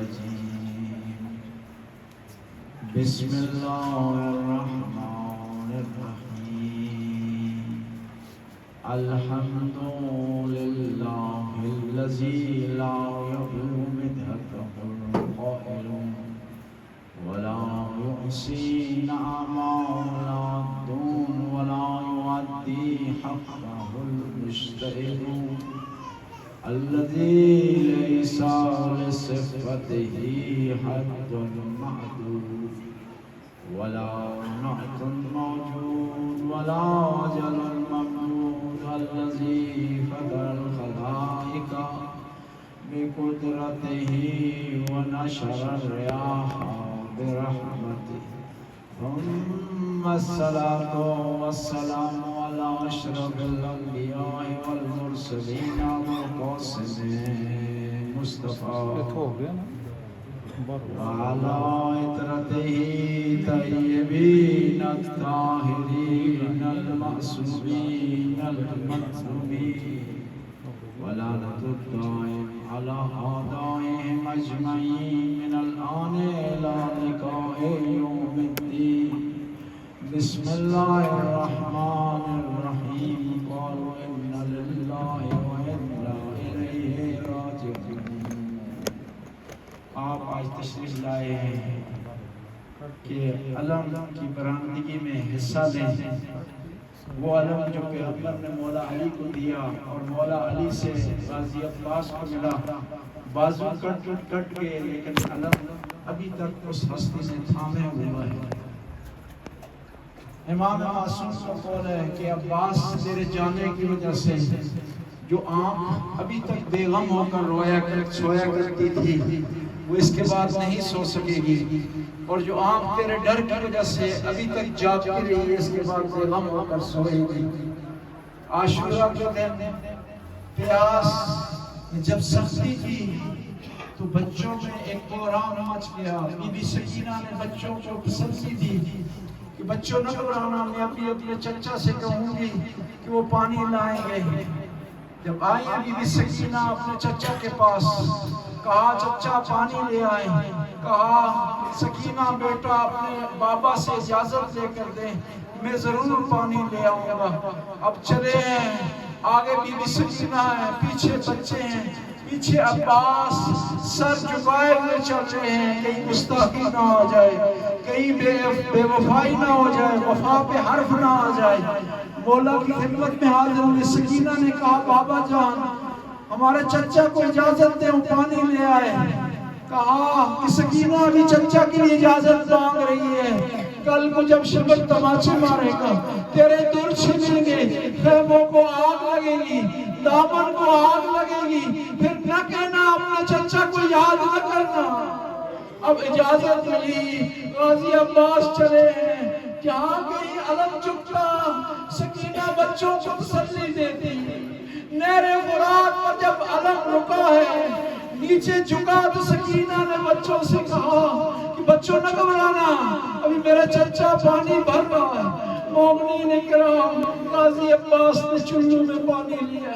الرجيم بسم الله الرحمن الرحيم الحمد لله الذي لا يبلغ مدحته القائل ولا يحصي نعما ولا دون ولا يؤدي حقه المجتهد الذي ليس لصفته حد محدود ولا نعت موجود ولا أجل ممدود الذي فطر الخلائق بقدرته ونشر الرياح برحمته ثم الصلاة والسلام على أشرف الأنبياء والمرسلين والقاسم مصطفى وعلى عترته طيبين الطاهرين المعصومين المظلومين ولعنة الدائم على أعدائهم أجمعين من الآن إلى لقاء يوم الدين بسم الله الرحمن الرحيم قالوا إنا لله وإنا إليه راجعون آپ آج تشریف لائے ہیں کہ علم کی برآمدگی میں حصہ لیں وہ علم جو پیغمبر نے مولا علی کو دیا اور مولا علی سے غازی عباس کو ملا بازو کٹ کے لیکن علم ابھی تک اس ہستی سے تھامے ہوا ہے امام معصوم کا قول ہے کہ عباس تیرے جانے کی وجہ سے جو آنکھ ابھی تک بے غم ہو کر سویا کرتی تھی وہ اس کے بعد نہیں سو سکے گی اور جو آنکھ تیرے ڈر کی وجہ سے ابھی تک جاگتی رہی ہے اس کے بعد بے غم ہو کر سوئے گی عاشورہ کے دن پیاس جب سختی تھی تو بچوں میں ایک بحران مچ گیا بی بی سکینہ نے بچوں کو تسلی دی کہ بچوں نہ گھبرانا میں اپنے چچا سے کہوں گی کہ وہ پانی لائیں گے جب آئی بی بی سکینہ اپنے چچا کے پاس کہا چچا پانی لے آئیں کہا سکینہ بیٹا اپنے بابا سے اجازت لے کر دیں میں ضرور پانی لے آؤں گا اب چلے ہیں آگے بی بی سکینہ ہے پیچھے بچے ہیں پیچھے عباس سر جھکائے ہوئے چل رہے ہیں کہیں گستاخی نہ ہو جائے کہیں بے وفائی نہ ہو جائے وفا پہ حرف نہ آ جائے مولا کی خدمت میں حاضر ہوئے سکینہ نے کہا بابا جان ہمارے چچا کو اجازت دیں وہ پانی لے آئے کہا کہ سکینہ ابھی چچا کے لیے اجازت مانگ رہی ہے کل کو جب شمر تماچے مارے گا تیرے دور چھنیں گے خیموں کو آگ لگے گی دامن کو آگ لگے گی پھر نہ کہنا اپنا چچا کو یاد نہ کرنا اب اجازت ملی غازی عباس چلے ہیں جہاں کہیں علم چکا سکینہ بچوں کو تسلی دیتی نہر فرات پر جب علم رکا ہے نیچے جھکا تو سکینہ نے بچوں سے کہا کہ بچوں نہ گھبرانا ابھی میرا چچا پانی بھر رہا ہے مومنین اکرام غازی عباس نے چلو میں پانی لیا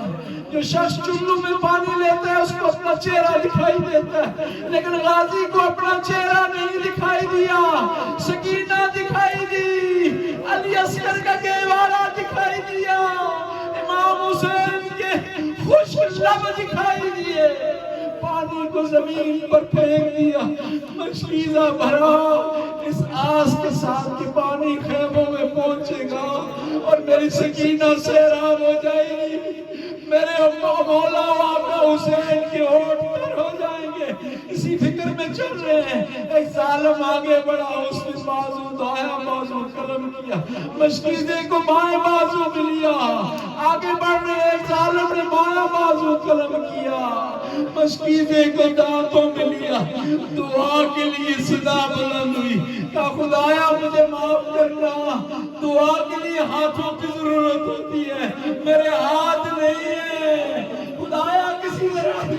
جو شخص چلو میں پانی لیتا ہے اس کو اپنا چہرہ دکھائی دیتا ہے لیکن غازی کو اپنا چہرہ نہیں دکھائی دیا سکینہ دکھائی دی علی اصغر کا گہوارہ دکھائی دیا امام حسین کے خوش لب دکھائی دیے پانی کو زمین پر پھینک دیا مشکیزہ بھرا اس آس کے ساتھ کہ پانی خیموں میں پہنچے گا اور میری سکینہ سیراب ہو جائے گی میرے مولا و آقا حسین کے ہوٹ پر ہو جائیں گے اسی فکر میں چل رہے ہیں ایک ظالم آگے بڑھا اس نے بازو دایا بازو قلم کیا مشکیزے کو بائیں بازو لیا آگے بڑھ رہے ایک ظالم نے بائیں بازو قلم کیا مشکیزے کو دانتوں میں لیا دعا کے لیے صدا بلند ہوئی کہا خدایا مجھے معاف کرنا دعا کے لیے ہاتھوں کی ضرورت ہوتی ہے میرے ہاتھ نہیں ہے خدایا کسی طرح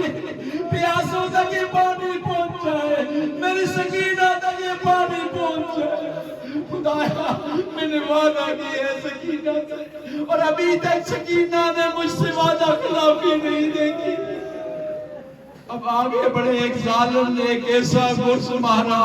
پیاسوں تک یہ پانی پہنچ جائے میری سکینہ تک یہ پانی پہنچ جائے خدایا میں نے وعدہ کیا ہے سکینہ سے اور ابھی تک سکینہ نے مجھ سے وعدہ خلافی نہیں دیکھی اب آگے بڑے ایک ظالم نے ایک ایسا گرز مارا،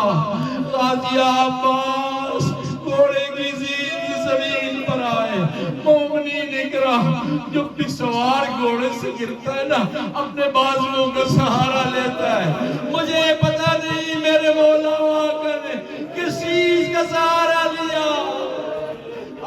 غازی عباس گھوڑے کی زین زمین پر آئے، مومنین اکرام جو بھی سوار گھوڑے سے گرتا ہے نا اپنے بازوؤں کا سہارا لیتا ہے۔ مجھے پتہ نہیں میرے مولا آقا نے کس چیز کا سہارا لیا۔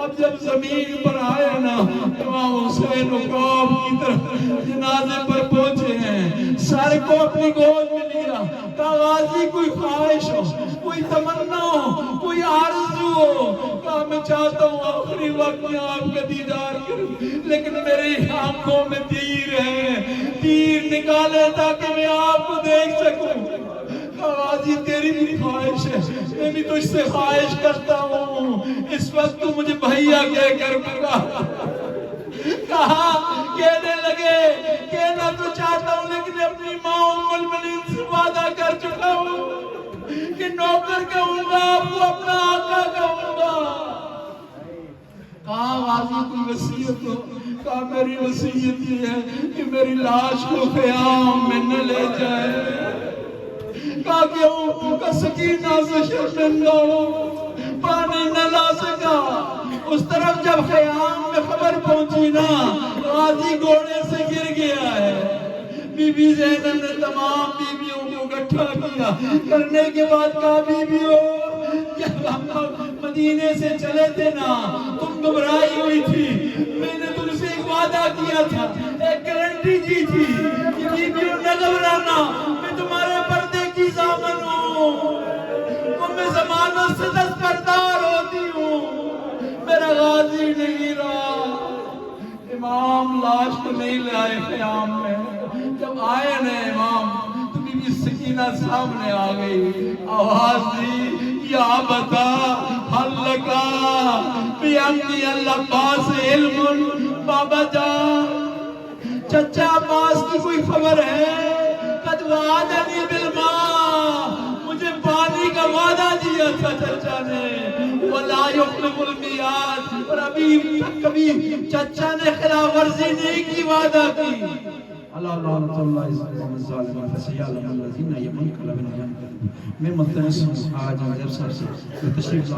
اب جب زمین پر آئے نا امام حسین عقاب کی طرف جنازے پر پہنچے ہیں، سر کو اپنی گود میں لیا، کہا غازی کوئی خواہش ہو، کوئی تمنا ہو، کوئی آرزو ہو، کہا میں چاہتا ہوں آخری وقت میں آپ کا دیدار کروں، لیکن میری آنکھوں میں تیر ہے، تیر نکالے تاکہ میں آپ کو دیکھ سکوں۔ غازی تیری بھی خواہش ہے، میں بھی تجھ سے خواہش کرتا ہوں، اس وقت تو مجھے بھائیا کہہ کر پکارا۔ کہا کہنے لگے کہنا تو چاہتا ہوں لیکن اپنی ماں ام المؤمنین سے وعدہ کر چکا ہوں کہ نوکر کہوں گا آپ کو اپنا آقا کہوں گا۔ کہا غازی کوئی وصیت ہو؟ کہا میری وصیت یہ ہے کہ میری لاش کو خیام میں نہ لے جائے۔ کہا کیوں؟ کہ سکینہ سے شرمندہ ہو، پانی نہ لا سکا۔ اس طرف جب خیام میں خبر پہنچی نا غازی گھوڑے سے گر گیا ہے۔ بی بی زینب نے تمام بیویوں کو اکٹھا کیا، کرنے کے بعد کہا بیویوں جب ہم مدینے سے چلے تھے نا تم گھبرائی ہوئی تھی، میں نے تم سے ایک وعدہ کیا تھا، ایک گارنٹی دی تھی کہ بیویوں نہ گھبرانا، میں تمہارے پردے کی ضامن ہوں، میں ضمانت سے دستبردار ہوتی ہوں۔ میرا غازی نہیں رہا۔ امام لاش کو نہیں لائے خیام میں، جب آئے نا امام تو بی بی سکینہ سامنے آ گئی، آواز دی یا بتا حل لکا بیامنی اللہ پاس علم۔ بابا جان چچا عباس کی کوئی خبر ہے؟ قد وعدنی بالماء، مجھے پانی کا وعدہ دیا تھا چچا نے، وَلَا يُخْلِفُ الْمِيعَادَ، اور ابھی تک کبھی چچا نے خلاف ورزی نہیں کی، وعدہ کی۔ اللہ لعنت اللہ الظالمین فسيعلم الذين يمنون من ينقلب من متنسم آج صاحب سے تشریف